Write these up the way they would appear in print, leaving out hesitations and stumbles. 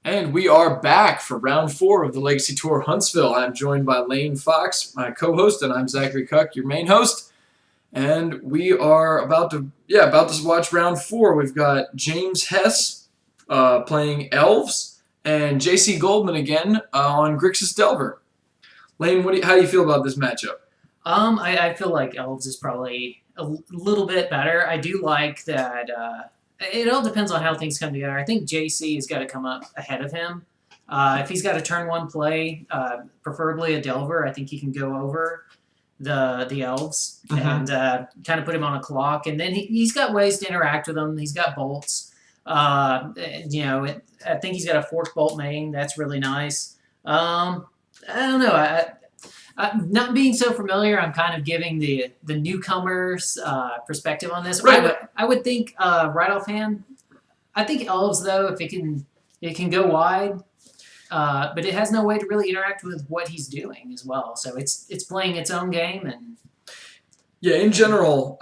And we are back for round 4 of the Legacy Tour Huntsville. I'm joined by Lane Fox, my co-host, and I'm Zachary Cuck, your main host. And we are about to watch round 4. We've got James Hess playing Elves and JC Goldman again on Grixis Delver. Lane, how do you feel about this matchup? I feel like Elves is probably a little bit better. I do like that. It all depends on how things come together. I think JC has got to come up ahead of him. If he's got a turn 1 play, preferably a Delver, I think he can go over the Elves and kind of put him on a clock. And then he's got ways to interact with them. He's got bolts. I think he's got a fork bolt main. That's really nice. I don't know. Not being so familiar, I'm kind of giving the newcomers perspective on this. Right. I would think right offhand. I think Elves though, if it can go wide, but it has no way to really interact with what he's doing as well. So it's playing its own game and. Yeah, in general,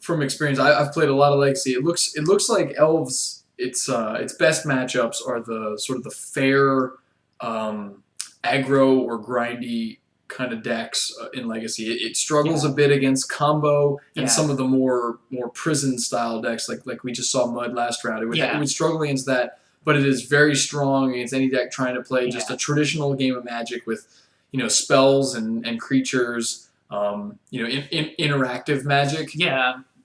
from experience, I've played a lot of Legacy. It looks like Elves. Its best matchups are the sort of the fair, aggro or grindy kind of decks in Legacy. It struggles a bit against combo and some of the more prison style decks, like we just saw Mud last round. It would struggle against that, but it is very strong against any deck trying to play just a traditional game of Magic with spells and creatures. Interactive Magic.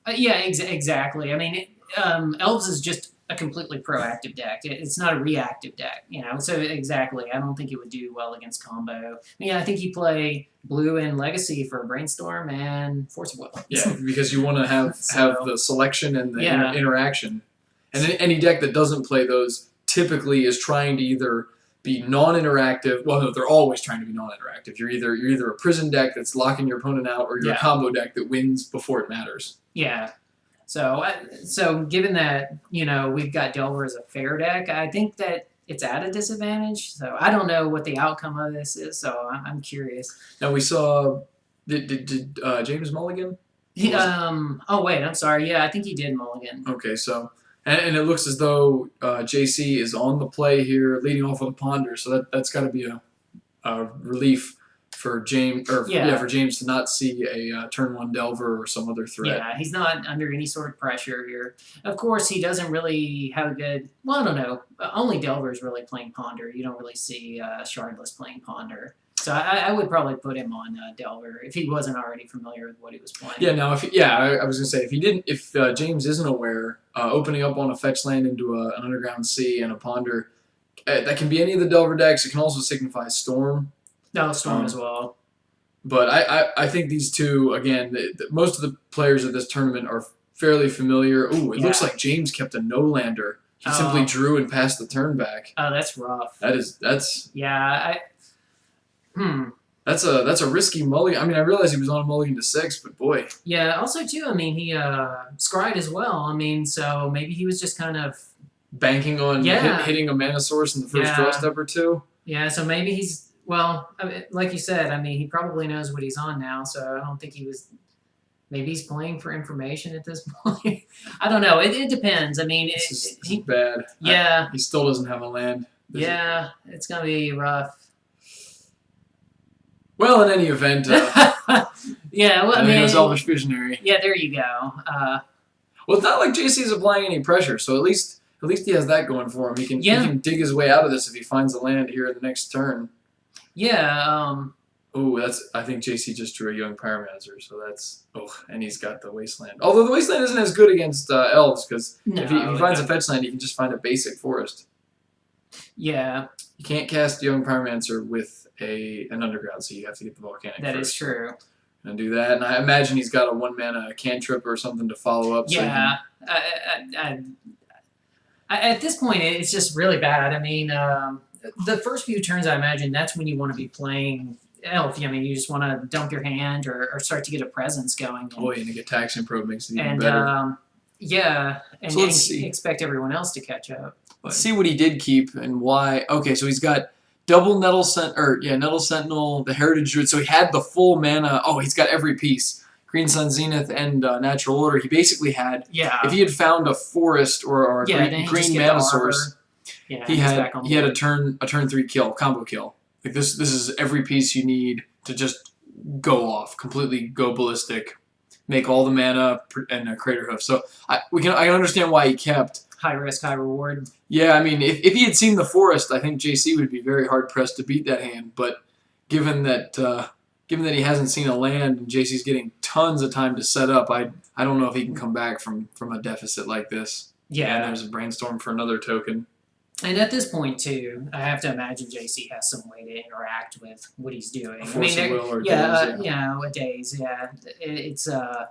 Exactly. I mean, Elves is just a completely proactive deck. It's not a reactive deck, So exactly, I don't think it would do well against combo. I think you play blue and Legacy for Brainstorm and Force of Will. Yeah, because you want to have the selection and the interaction. And any deck that doesn't play those typically is trying to either be non-interactive. Well, no, they're always trying to be non-interactive. You're either a prison deck that's locking your opponent out, or you're a combo deck that wins before it matters. Yeah. So given that we've got Delver as a fair deck, I think that it's at a disadvantage. So I don't know what the outcome of this is. So I'm curious. Now we saw did James mulligan? Oh wait, I'm sorry. Yeah, I think he did mulligan. Okay, so. And it looks as though JC is on the play here, leading off with a ponder. So that's got to be a relief for James, for James to not see a turn 1 Delver or some other threat. Yeah, he's not under any sort of pressure here. Of course, he doesn't really have a good. Well, I don't know. Only Delver is really playing ponder. You don't really see Shardless playing ponder. So I would probably put him on Delver if he wasn't already familiar with what he was playing. Yeah, now I was gonna say if James isn't aware, opening up on a fetch land into an Underground Sea and a ponder, that can be any of the Delver decks. It can also signify Storm. No, Storm as well. But I think these two again, most of the players of this tournament are fairly familiar. Ooh, it looks like James kept a no-lander. He simply drew and passed the turn back. Oh, that's rough. That's. Yeah, That's a risky mulligan. I mean, I realize he was on a mulligan to 6, but boy. Yeah, also, too, I mean, he scryed as well. I mean, so maybe he was just kind of... banking on hitting a mana source in the first draw step or two? Yeah, so maybe he's... Well, I mean, like you said, I mean, he probably knows what he's on now, so I don't think he was... Maybe he's playing for information at this point. I don't know. It depends. I mean... This is bad. Yeah. He still doesn't have a land. It's going to be rough. Well, in any event, I mean, it was Elvish Visionary. Yeah, there you go. Well, it's not like JC's applying any pressure, so at least he has that going for him. He can dig his way out of this if he finds a land here in the next turn. Yeah. I think JC just drew a Young Pyromancer, so that's and he's got the Wasteland. Although the Wasteland isn't as good against Elves because if he finds a fetch land, he can just find a basic forest. Yeah. You can't cast Young Pyromancer with an Underground, so you have to get the Volcanic That first. is true. And do that, and I imagine he's got a 1-mana cantrip or something to follow up. Yeah. At this point, it's just really bad. I mean, the first few turns, I imagine, that's when you want to be playing Elf. I mean, you just want to dump your hand or start to get a presence going. And a Gataxian Probe makes it even better. And expect everyone else to catch up. Let's see what he did keep and why. Okay, so he's got double Nettle Sentinel, the Heritage Druid. So he had the full mana. Oh, he's got every piece. Green Sun Zenith and Natural Order. He basically had, if he had found a forest or a green mana source, Yeah, he he's had back on he had board. a turn 3 kill, combo kill. Like this is every piece you need to just go off, completely go ballistic, make all the mana and a crater hoof. So I can understand why he kept. High risk, high reward. Yeah, I mean, if he had seen the forest, I think JC would be very hard pressed to beat that hand. But given that he hasn't seen a land and JC's getting tons of time to set up, I don't know if he can come back from a deficit like this. Yeah. And there's a brainstorm for another token. And at this point, too, I have to imagine JC has some way to interact with what he's doing. Force of will or yeah, days, a days, yeah. It's I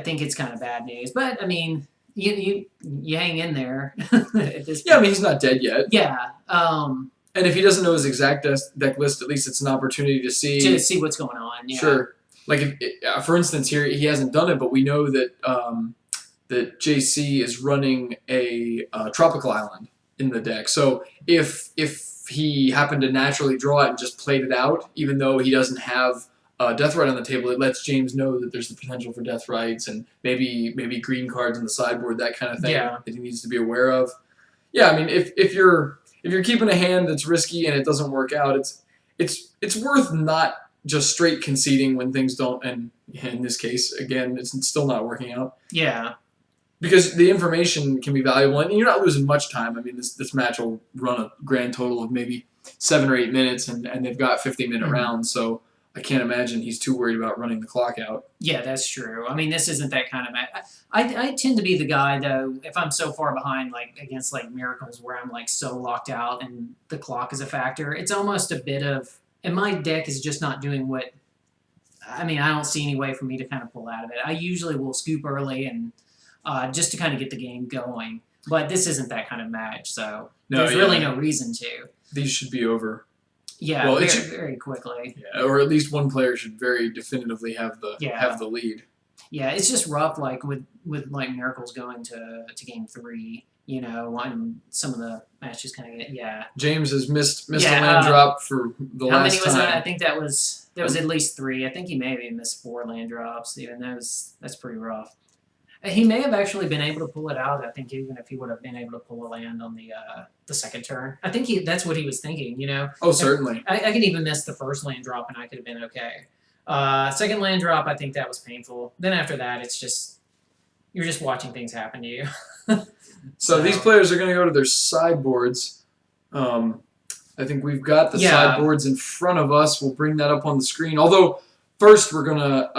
think it's kind of bad news, but I mean, you hang in there at this point. Yeah, I mean he's not dead yet. Yeah. And if he doesn't know his exact deck list, at least it's an opportunity to see what's going on. Yeah. Sure. Like for instance, here he hasn't done it, but we know that that JC is running a tropical island in the deck. So if he happened to naturally draw it and just played it out, even though he doesn't have Death Right on the table, it lets James know that there's the potential for Death Rights and maybe green cards in the sideboard, that kind of thing that he needs to be aware of. Yeah, I mean, if you're keeping a hand that's risky and it doesn't work out, it's worth not just straight conceding when things don't. And in this case, again, it's still not working out. Yeah. Because the information can be valuable, and you're not losing much time. I mean, this match will run a grand total of maybe 7 or 8 minutes, and they've got 50-minute rounds, so I can't imagine he's too worried about running the clock out. Yeah, that's true. I mean, this isn't that kind of match. I tend to be the guy, though, if I'm so far behind, like, against, like, Miracles, where I'm, like, so locked out and the clock is a factor, it's almost a bit of, and my deck is just not doing what, I mean, I don't see any way for me to kind of pull out of it. I usually will scoop early and just to kind of get the game going. But this isn't that kind of match, so there's really no reason to. These should be over. Yeah, well, very quickly. Yeah, or at least one player should very definitively have the lead. Yeah, it's just rough, like with like Miracles going to game 3. You know, and some of the matches kind of James has missed a land drop for the last time. How many was that? I think that was at least 3. I think he may have even missed 4 land drops. Even that's pretty rough. He may have actually been able to pull it out. I think even if he would have been able to pull a land on the second turn, I think that's what he was thinking. You know. Oh, certainly. I could even miss the first land drop, and I could have been okay. Second land drop, I think that was painful. Then after that, it's just you're just watching things happen to you. So these players are going to go to their sideboards. I think we've got the sideboards in front of us. We'll bring that up on the screen. Although first we're gonna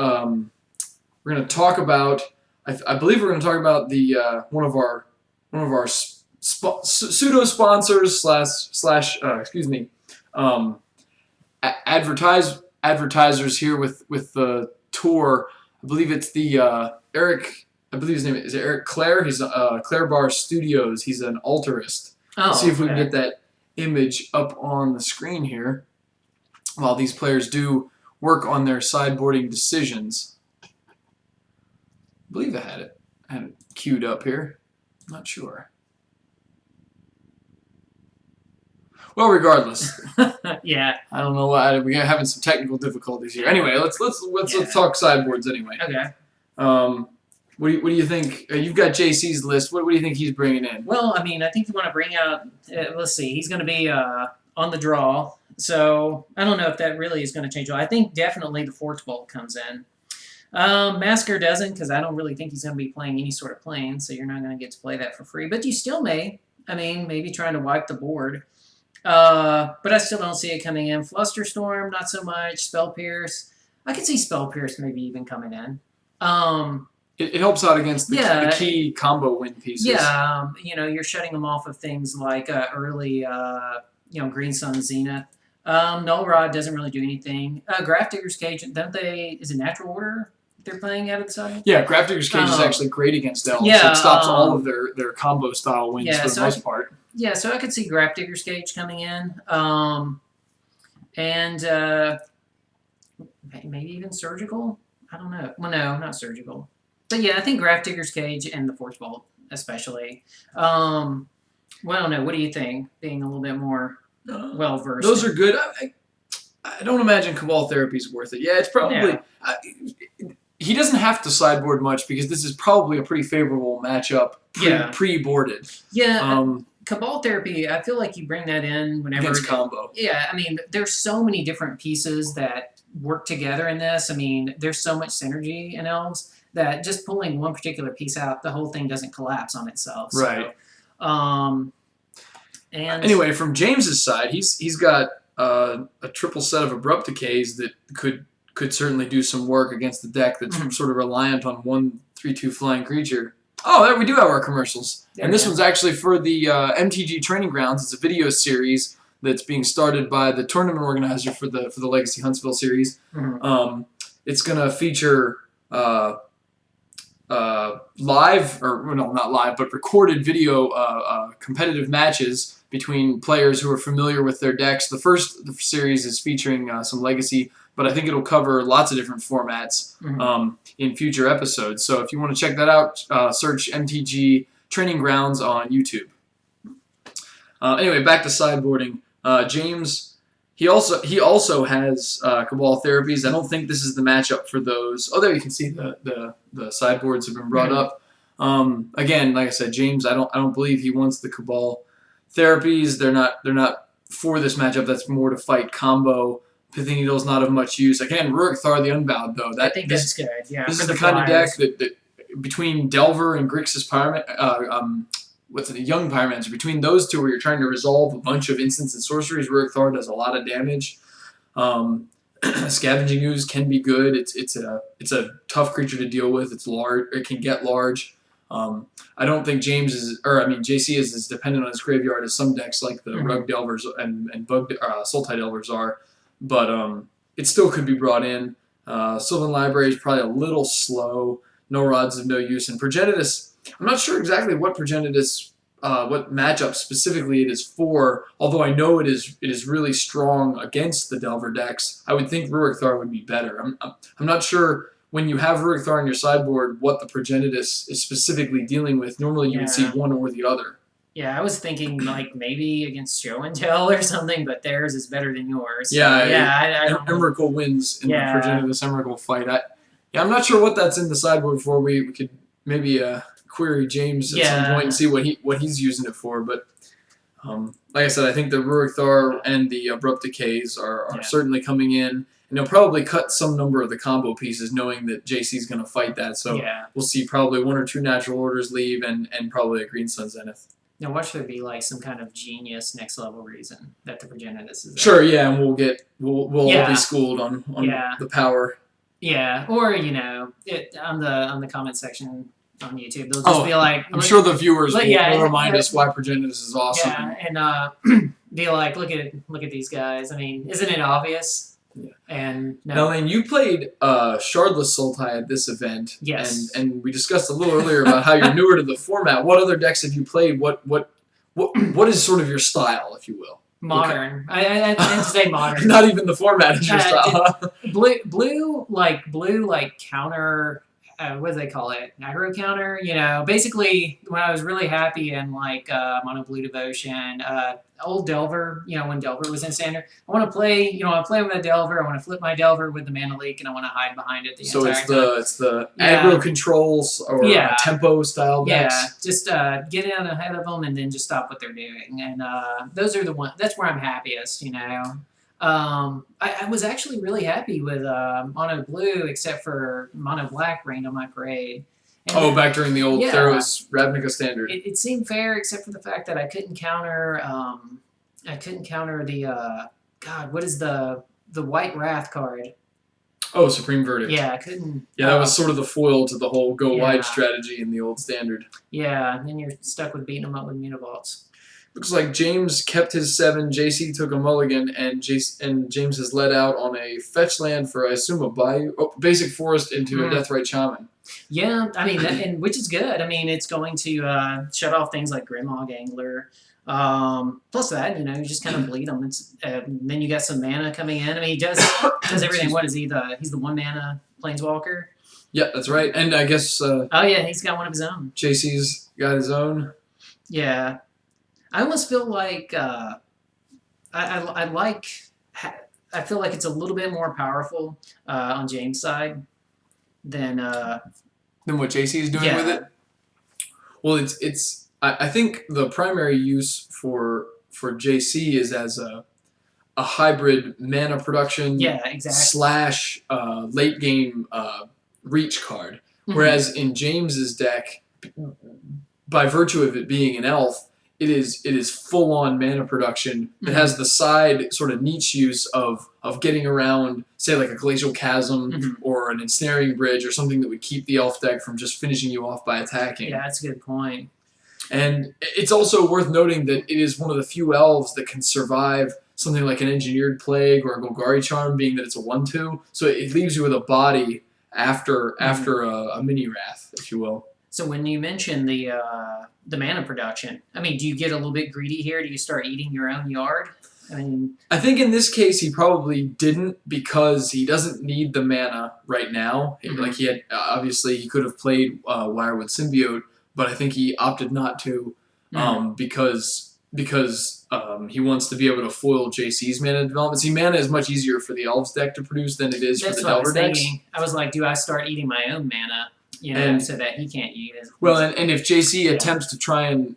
talk about. I believe we're going to talk about the one of our pseudo sponsors slash advertisers here with the tour. I believe it's the Eric. I believe his name is Eric Clare. He's Clare Bar Studios. He's an altarist. Let's see if we can get that image up on the screen here while these players do work on their sideboarding decisions. I believe I had it queued up here. Not sure. Well, regardless. Yeah. I don't know why we're having some technical difficulties here. Anyway, let's talk sideboards anyway. Okay. What do you think? You've got JC's list. What do you think he's bringing in? Well, I mean, I think you want to bring out. Let's see. He's going to be on the draw, so I don't know if that really is going to change. I think definitely the Forge Bolt comes in. Masker doesn't, because I don't really think he's going to be playing any sort of plane, so you're not going to get to play that for free. But you still may. I mean, maybe trying to wipe the board. But I still don't see it coming in. Flusterstorm, not so much. Spell Pierce. I could see Spell Pierce maybe even coming in. It helps out against the key combo win pieces. Yeah, you're shutting them off of things like early, Green Sun Zenith. Null Rod doesn't really do anything. Grafdigger's Cage, is it Natural Order they're playing out of the side? Yeah, Grafdigger's Cage is actually great against Elves. Yeah, it stops all of their combo style wins for the most part. Yeah, so I could see Grafdigger's Cage coming in. And maybe even Surgical? I don't know. Well, no, not Surgical. But yeah, I think Grafdigger's Cage and the Forge Bolt especially. Well, I don't know. What do you think? Being a little bit more well-versed. Those are good. I don't imagine Cabal Therapy is worth it. Yeah, it's probably... he doesn't have to sideboard much because this is probably a pretty favorable matchup pre-boarded. Yeah. Cabal therapy, I feel like you bring that in whenever against combo. Yeah, I mean, there's so many different pieces that work together in this. I mean, there's so much synergy in Elves that just pulling one particular piece out, the whole thing doesn't collapse on itself. Right. So, and anyway, from James's side, he's got a triple set of abrupt decays that could certainly do some work against the deck that's sort of reliant on 1/3/2 flying creature. Oh, there we do have our commercials. And this one's actually for the MTG Training Grounds. It's a video series that's being started by the tournament organizer for the Legacy Huntsville series. It's going to feature live, or no, not live, but recorded video competitive matches between players who are familiar with their decks. The first series is featuring some Legacy, but I think it'll cover lots of different formats in future episodes. So if you want to check that out, search MTG Training Grounds on YouTube. Anyway, back to sideboarding. James, he also has Cabal Therapies. I don't think this is the matchup for those. Oh, there you can see the sideboards have been brought up. Again, like I said, James, I don't believe he wants the Cabal Therapies. They're not for this matchup. That's more to fight combo. Pithing Needle's not of much use. Again, Rurik Thar the Unbowed, though. I think that's good. Yeah, this is the kind of deck that between Delver and Grixis Young Pyromancer, between those two where you're trying to resolve a bunch of instants and sorceries, Rurik Thar does a lot of damage. Scavenging Ooze can be good. It's a tough creature to deal with. It's large. It can get large. I don't think JC is as dependent on his graveyard as some decks like the Rug Delvers and Bug Sultai Delvers are. But it still could be brought in. Sylvan Library is probably a little slow. No Rods of No Use. And Progenitus, I'm not sure exactly what Progenitus, what matchup specifically it is for, although I know it is really strong against the Delver decks. I would think Rurik Thar would be better. I'm not sure when you have Rurik Thar on your sideboard what the Progenitus is specifically dealing with. Normally you would see one or the other. Yeah, I was thinking like maybe against Show and Tell or something, but theirs is better than yours. So, I Emrakul wins in the Progenitus Emrakul fight. I'm not sure what that's in the sideboard for. We could maybe query James at some point and see what he's using it for. But like I said, I think the Rurik Thar and the Abrupt Decays are certainly coming in. And they'll probably cut some number of the combo pieces knowing that JC's going to fight that. So we'll see probably 1 or 2 Natural Orders leave and probably a Green Sun Zenith. Now, watch there be like some kind of genius next level reason that the Progenitus is there. Sure, yeah, and we'll all be schooled on the power. Yeah, or on the comment section on YouTube, they'll just be like, I'm sure the viewers will remind us why Progenitus is awesome. Yeah, and be like, look at these guys. I mean, isn't it obvious? Yeah. And now, Lane, you played Shardless Sultai at this event. Yes. And we discussed a little earlier about how you're newer to the format. What other decks have you played? What is sort of your style, if you will? Modern. Okay. I tend to say modern. Not even the format is your style. Blue counter. What do they call it? Aggro counter. Basically when I was really happy in Mono Blue Devotion, old Delver. When Delver was in standard, I want to play. I play with a Delver. I want to flip my Delver with the Mana Leak, and I want to hide behind it the entire time. So it's the aggro controls or tempo style decks. Yeah, just get in ahead of them and then just stop what they're doing. And those are the ones. That's where I'm happiest. I was actually really happy with Mono Blue, except for Mono Black rained on my parade. And back during the old Theros Ravnica standard. It seemed fair, except for the fact that I couldn't counter. The what is the White Wrath card? Oh, Supreme Verdict. Yeah, I couldn't. Yeah, that was sort of the foil to the whole go wide strategy in the old standard. Yeah, and then you're stuck with beating them up with Mutavaults. Looks like James kept his 7, JC took a mulligan, and James has let out on a fetch land for, I assume, a basic forest into a Deathrite Shaman. Yeah, I mean, and which is good. I mean, it's going to shut off things like Grimhog Angler. Plus that, you just kind of bleed him. It's then you got some mana coming in. I mean, he does everything. What is he? He's the 1 mana Planeswalker. Yeah, that's right. And I guess. He's got one of his own. JC's got his own. Yeah. I almost feel like I feel like it's a little bit more powerful on James' side than what JC is doing with it. Well, I think the primary use for JC is as a hybrid mana production Yeah, exactly. slash late game reach card. Mhm. Whereas in James's deck, by virtue of it being an elf, it is full on mana production. It has the side sort of niche use of getting around, say like a glacial chasm or an ensnaring bridge or something that would keep the elf deck from just finishing you off by attacking. Yeah, that's a good point. And it's also worth noting that it is one of the few elves that can survive something like an Engineered Plague or a Golgari Charm, being that it's a 1/2. So it leaves you with a body after a mini Wrath, if you will. So when you mention the mana production, I mean, do you get a little bit greedy here? Do you start eating your own yard? I mean, I think in this case he probably didn't, because he doesn't need the mana right now. Like he had, obviously he could have played Wirewood Symbiote, but I think he opted not to because he wants to be able to foil JC's mana development. See, mana is much easier for the Elves deck to produce than it is for the Delver decks. I was like, do I start eating my own mana, so that he can't eat it? Well, and if JC attempts to try and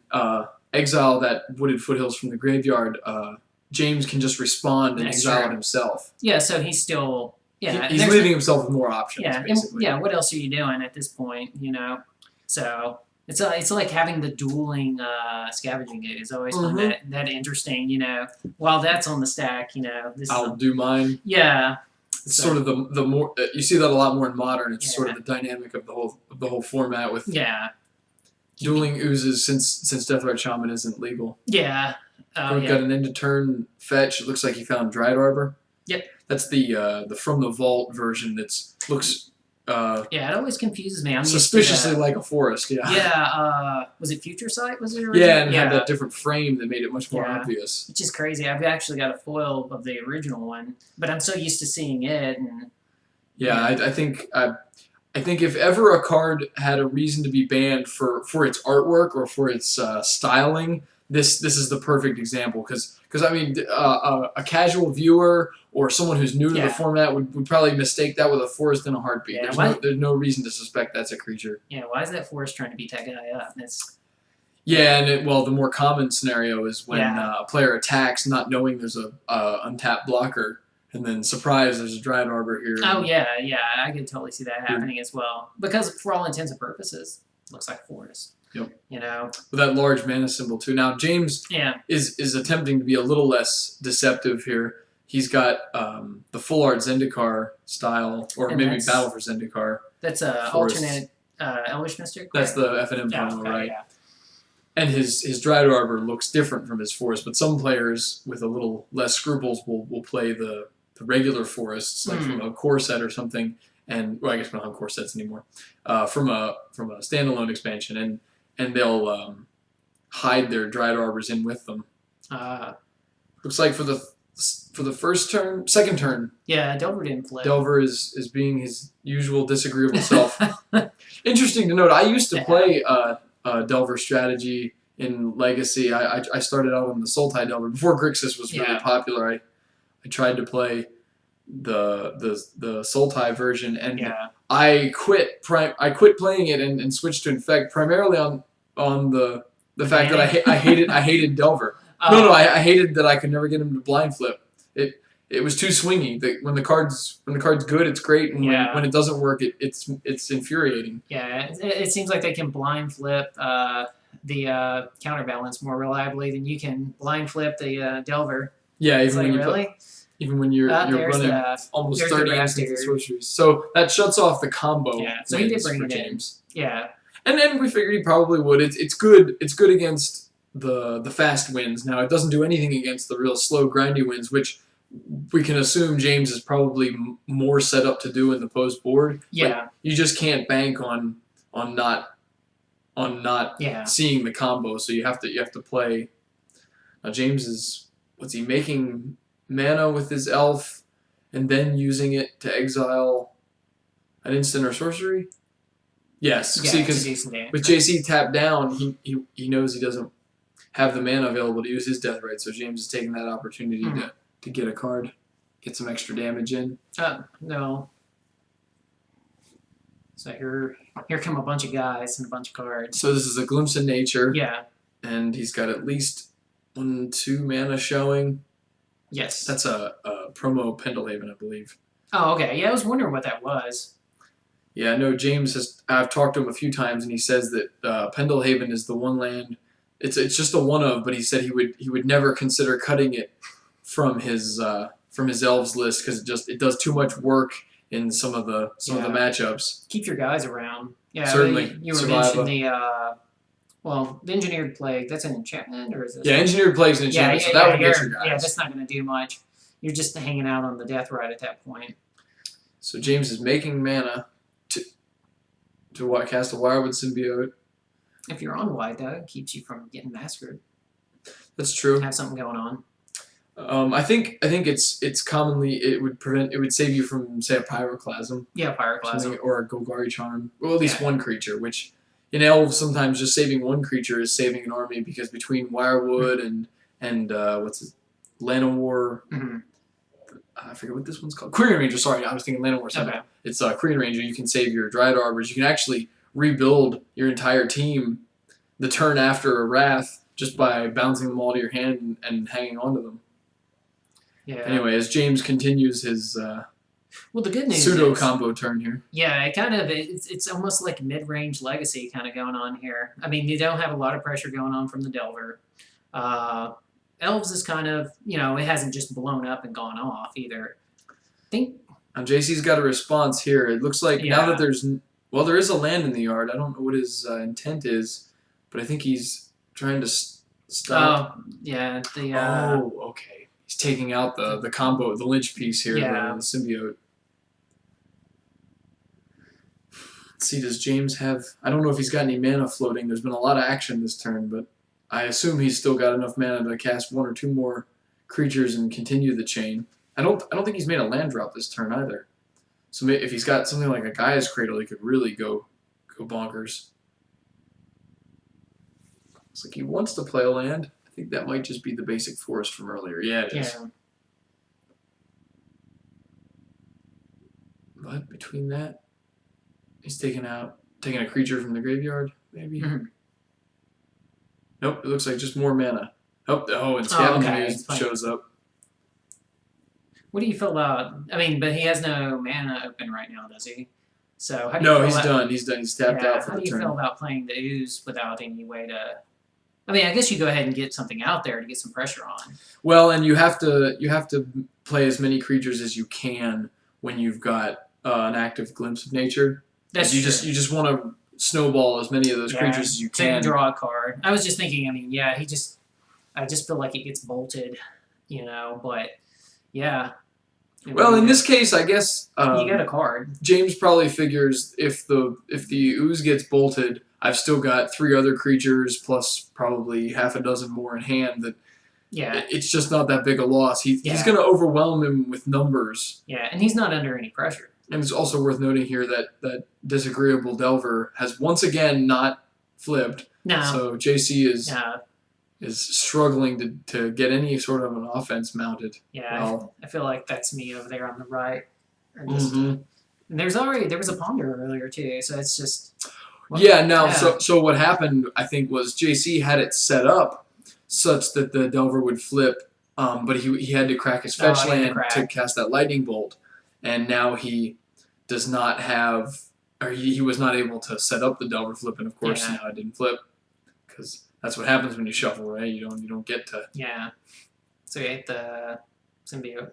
exile that Wooded Foothills from the graveyard, James can just respond and exile it himself. Yeah, so he's still... Yeah, he's leaving himself with more options, basically. What else are you doing at this point, So... It's like having the dueling scavenging gate is always fun, that interesting, While that's on the stack, I'll do mine. Yeah. It's sort of the more you see that a lot more in Modern. It's sort of the dynamic of the whole format with dueling oozes since Deathrite Shaman isn't legal. Yeah. We've got an end of turn fetch. It looks like he found Dried Arbor. Yep. That's the From the Vault version. Looks. It always confuses me. I'm suspiciously like a forest. Yeah. Yeah. Was it Future Sight? Was it original? Yeah, and it had that different frame that made it much more obvious. Which is crazy. I've actually got a foil of the original one, but I'm so used to seeing it. And I think if ever a card had a reason to be banned for its artwork or for its styling, this is the perfect example, because I mean a casual viewer or someone who's new to the format would probably mistake that with a forest in a heartbeat. Yeah, there's no reason to suspect that's a creature. Yeah, why is that forest trying to beat that guy up? The more common scenario is when a player attacks not knowing there's a untapped blocker, and then surprise, there's a Dried Arbor here. Oh yeah, I can totally see that happening as well, because for all intents and purposes, it looks like forest. Yep. With that large mana symbol too. Now James is attempting to be a little less deceptive here. He's got the full art Zendikar style, or maybe Battle for Zendikar. That's a alternate Elvish Mystic. That's the FNM promo, right? Yeah. And his Dried Arbor looks different from his forest, but some players with a little less scruples will play the regular forests, like from a core set or something. And I guess we don't have core sets anymore. From a standalone expansion, and they'll hide their Dried Arbors in with them. Looks like for the second turn. Yeah, Delver didn't flip. Delver is being his usual disagreeable self. Interesting to note. I used to play Delver strategy in Legacy. I started out on the Sultai Delver before Grixis was really popular. I tried to play the Sultai version, and I quit playing it and switched to Infect primarily on the fact that I hated Delver. No, I hated that I could never get him to blind flip. It was too swingy. When the card's good, it's great, and when it doesn't work, it's infuriating. Yeah, it seems like they can blind flip the counterbalance more reliably than you can blind flip the Delver. Yeah, even when you're running almost 30 instant sorceries. So that shuts off the combo. Yeah, so he did bring it James. In. Yeah. And then we figured he probably would. It's good against the fast wins. Now it doesn't do anything against the real slow grindy wins, which we can assume James is probably more set up to do in the post board. Yeah. But you just can't bank on not seeing the combo, so you have to play. Now James what's he making mana with his elf and then using it to exile an instant or sorcery? Yes. See, because with JC tapped down, he knows he doesn't have the mana available to use his Deathrite, so James is taking that opportunity to get a card, get some extra damage in. No. So here come a bunch of guys and a bunch of cards. So this is a Glimpse in Nature. Yeah. and he's got at least 2 mana showing. Yes. That's a promo Pendelhaven, I believe. Oh, okay. Yeah, I was wondering what that was. Yeah, no, James has. I've talked to him a few times, and he says that Pendelhaven is the one land. It's just a one of, but he said he would never consider cutting it from his Elves list because it does too much work in some of the matchups. Keep your guys around. Yeah, certainly. You were mentioning the Engineered Plague. That's an enchantment, or is this? Yeah, Engineered Plague's an enchantment, so that would get your guys. Yeah, that's not going to do much. You're just hanging out on the death ride at that point. So James is making mana to cast a Wirewood Symbiote. If you're on white, though, it keeps you from getting massacred. That's true. Have something going on. I think it's commonly it would save you from, say, a Pyroclasm. Yeah, Pyroclasm. Or a Golgari Charm. Well, at least one creature, which in Elves sometimes just saving one creature is saving an army because between Wirewood and Llanowar. Mm-hmm. I forget what this one's called. Quirion Ranger, sorry, I was thinking Llanowar. Okay. It's Quirion Ranger. You can save your Dryad Arbors. You can actually rebuild your entire team the turn after a Wrath just by bouncing them all to your hand and hanging on to them. Yeah. Anyway, as James continues his well, the good news pseudo combo turn here. Yeah, it's almost like mid-range legacy kind of going on here. I mean, you don't have a lot of pressure going on from the Delver. Elves is kind of, it hasn't just blown up and gone off either. I think JC's got a response here. It looks like now that there is a land in the yard. I don't know what his intent is, but I think he's trying to stop. Oh, yeah. Okay. He's taking out the combo, the lynch piece here, the symbiote. Let's see, does James have... I don't know if he's got any mana floating. There's been a lot of action this turn, but I assume he's still got enough mana to cast 1 or 2 more creatures and continue the chain. I don't think he's made a land drop this turn either. So if he's got something like a Gaia's Cradle, he could really go bonkers. Looks like he wants to play a land. I think that might just be the basic forest from earlier. Yeah, it is. Yeah. But between that, he's taking a creature from the graveyard, maybe. Mm-hmm. Nope, it looks like just more mana. And Scavenging shows up. What do you feel about? I mean, but he has no mana open right now, does he? So how do you feel done. He's done. He's tapped out for the turn. How do you feel about playing the Ooze without any way to? I mean, I guess you go ahead and get something out there to get some pressure on. Well, and you have to play as many creatures as you can when you've got an active Glimpse of Nature. That's true. You just want to snowball as many of those creatures as you can. So draw a card. I was just thinking. I mean, I just feel like it gets bolted, But yeah. Well, in this case, I guess you got a card. James probably figures if the Ooze gets bolted, I've still got 3 other creatures plus probably half a dozen more in hand. That it's just not that big a loss. He's going to overwhelm him with numbers. Yeah, and he's not under any pressure. And it's also worth noting here that Disagreeable Delver has once again not flipped. No. So JC is struggling to get any sort of an offense mounted. Yeah, I feel like that's me over there on the right. And there was a Ponder earlier too, so it's just... So what happened, I think, was JC had it set up such that the Delver would flip, but he had to crack his fetch land to cast that Lightning Bolt, and now he does not have... Or he was not able to set up the Delver flip, and of course now it didn't flip, because... That's what happens when you shuffle, right? You don't get to... Yeah. So you ate the symbiote.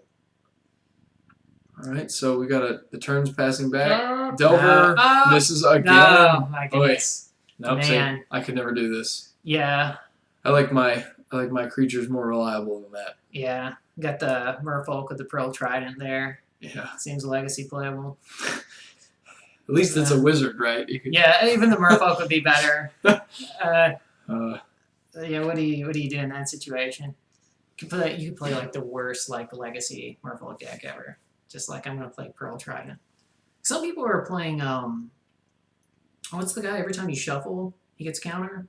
All right, so we got the turns passing back. Delver misses again. No, my goodness. Nope, man. I could never do this. Yeah. I like my creatures more reliable than that. Yeah. Got the Merfolk with the Pearl Trident there. Yeah. Seems legacy playable. At least it's a wizard, right? Even the Merfolk would be better. What do you do in that situation? You could play like the worst legacy Merfolk deck ever. Just like I'm gonna play Pearl Trident. Some people are playing what's the guy every time you shuffle he gets counter?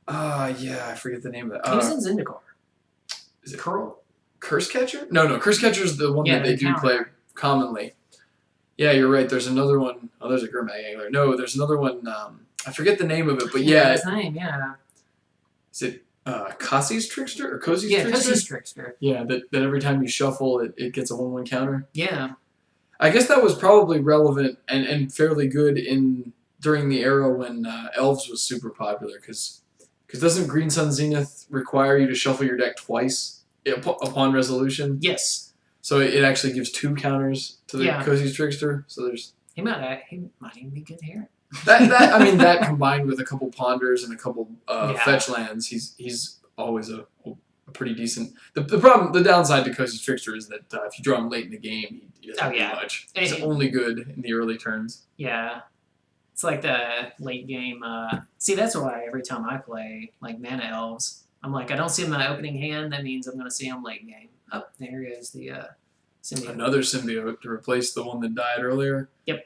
I forget the name of that. He was in Zendikar. Is it Curse Catcher? No, Curse Catcher is the one that they do play commonly. Yeah, you're right. There's another one. Oh, there's a Grimag Angler. No, there's another one. I forget the name of it, but his name, yeah. is it Cassie's Trickster or Cozy's Yeah, Trickster? Cosey's Trickster. Yeah, that every time you shuffle, it gets a 1/1 counter. Yeah. I guess that was probably relevant and fairly good during the era when Elves was super popular because doesn't Green Sun Zenith require you to shuffle your deck twice upon resolution? Yes. So it actually gives 2 counters to the Cozy's Trickster. So there's he might even be good here. that combined with a couple ponders and a couple fetch lands, he's always a pretty decent. The downside to Cozy's Trickster is that if you draw him late in the game, he doesn't do much. He's only good in the early turns. Yeah. It's like the late game. See, that's why every time I play like Mana Elves, I'm like, I don't see him in my opening hand. That means I'm going to see him late game. Oh, there is the symbiote. Another symbiote to replace the one that died earlier. Yep.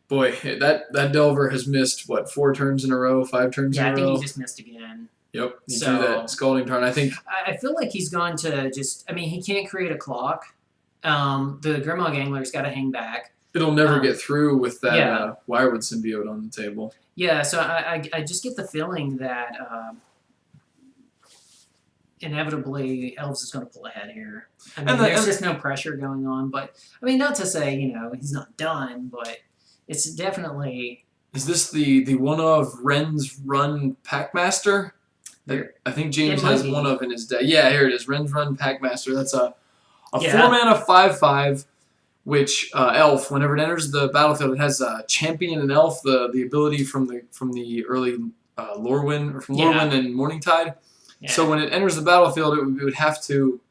Boy, that Delver has missed, what, 4 turns in a row, 5 turns in a row? Yeah, I think he just missed again. Yep, he drew that Scalding Tarn. I feel like he's gone to he can't create a clock. The Grimmaw Gangler's got to hang back. It'll never get through with that Wirewood symbiote on the table. Yeah, so I just get the feeling that inevitably Elves is going to pull ahead here. There's just no pressure going on. But, not to say, he's not done, but it's definitely... Is this the one of Ren's Run Packmaster? I think James has one of in his deck. Yeah, here it is. Ren's Run Packmaster. That's a 4-mana 5/5, which elf. Whenever it enters the battlefield, it has a champion and elf. The ability from the early Lorewind or from Lorewind and Morningtide. Yeah. So when it enters the battlefield, it would have to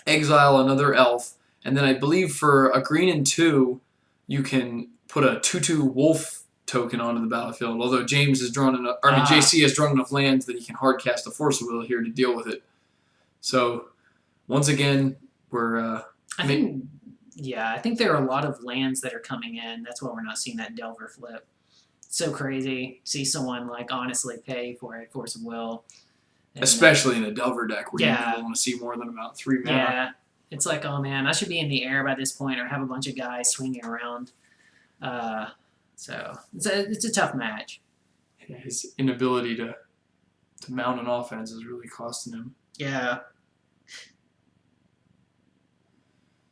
exile another elf, and then I believe for a green and 2, you can put a 2/2 wolf token onto the battlefield. Although James has drawn enough, JC has drawn enough lands that he can hard cast a Force of Will here to deal with it. So once again, we're. I think there are a lot of lands that are coming in. That's why we're not seeing that Delver flip. So crazy. See someone honestly pay for a Force of Will. Especially in a Delver deck where you never want to see more than about 3 mana. Yeah. It's like, oh man, I should be in the air by this point or have a bunch of guys swinging around. So it's a tough match. His inability to mount an offense is really costing him. Yeah.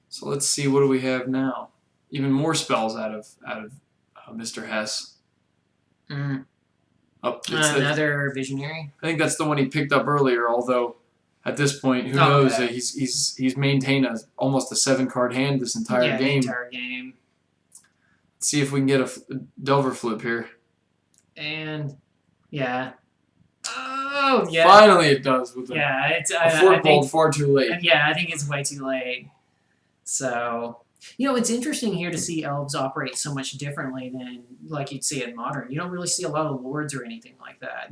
So let's see, what do we have now? Even more spells out of Mr. Hess. Another Visionary. I think that's the one he picked up earlier. Although at this point, who knows? He's maintained almost a 7-card hand this entire game. Entire game. Let's see if we can get a Delver flip here. And oh yeah. Finally, it does with it's a Fort Bolt far too late. Yeah, I think it's way too late. So it's interesting here to see Elves operate so much differently than like you'd see in Modern. You don't really see a lot of Lords or anything like that.